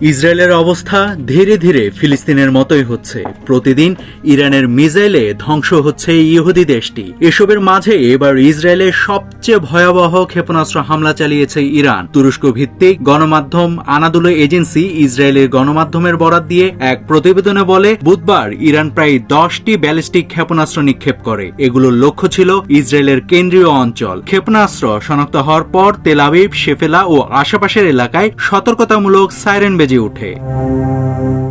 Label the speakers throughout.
Speaker 1: ইসরায়েলের অবস্থা ধীরে ধীরে ফিলিস্তিনের মতোই হচ্ছে। প্রতিদিন ইরানের মিসাইলে ধ্বংস হচ্ছে ইহুদি দেশটি। এসবের মাঝে এবার ইসরায়েলের সবচেয়ে ভয়াবহ ক্ষেপণাস্ত্র হামলা চালিয়েছে ইরান। তুরস্ক ভিত্তিক গণমাধ্যম আনাদুলো এজেন্সি ইসরায়েলের গণমাধ্যমের বরাত দিয়ে এক প্রতিবেদনে বলে, বুধবার ইরান প্রায় 10টি ব্যালিস্টিক ক্ষেপণাস্ত্র নিক্ষেপ করে। এগুলোর লক্ষ্য ছিল ইসরায়েলের কেন্দ্রীয় অঞ্চল। ক্ষেপণাস্ত্র শনাক্ত হওয়ার পর তেল আবিব, শেফেলা ও আশেপাশের এলাকায় সতর্কতামূলক সাইরেন বেজে ওঠে।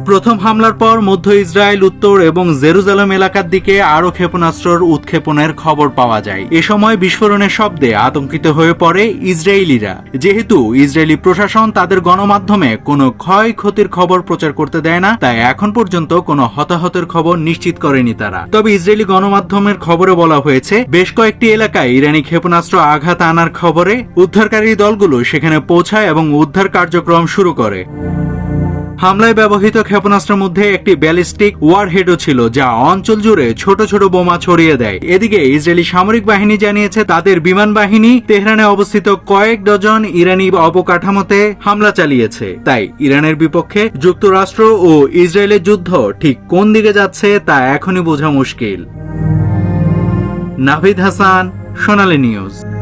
Speaker 1: প্রথম হামলার পর মধ্য ইসরায়েল, উত্তর এবং জেরুজালেম এলাকার দিকে আরও ক্ষেপণাস্ত্রর উৎক্ষেপণের খবর পাওয়া যায়। এ সময় বিস্ফোরণের শব্দে আতঙ্কিত হয়ে পড়ে ইসরায়েলিরা। যেহেতু ইসরায়েলি প্রশাসন তাদের গণমাধ্যমে কোনো ক্ষয়ক্ষতির খবর প্রচার করতে দেয় না, তাই এখন পর্যন্ত কোনো হতাহতের খবর নিশ্চিত করেনি তারা। তবে ইসরায়েলি গণমাধ্যমের খবরে বলা হয়েছে, বেশ কয়েকটি এলাকায় ইরানি ক্ষেপণাস্ত্র আঘাত আনার খবরে উদ্ধারকারী দলগুলো সেখানে পৌঁছায় এবং উদ্ধার কার্যক্রম শুরু করে। হামলায় ব্যবহৃত ক্ষেপণাস্ত্রের মধ্যে একটি ব্যালিস্টিক ওয়ারহেডও ছিল, যা অঞ্চল জুড়ে ছোট ছোট বোমা ছড়িয়ে দেয়। এদিকে ইসরায়েলি সামরিক বাহিনী জানিয়েছে তাদের বিমান বাহিনী তেহরানে অবস্থিত কয়েক ডজন ইরানি অবকাঠামোতে হামলা চালিয়েছে। তাই ইরানের বিপক্ষে যুক্তরাষ্ট্র ও ইসরায়েলের যুদ্ধ ঠিক কোন দিকে যাচ্ছে তা এখনই বোঝা মুশকিল। নাভিদ হাসান, সোনালী নিউজ।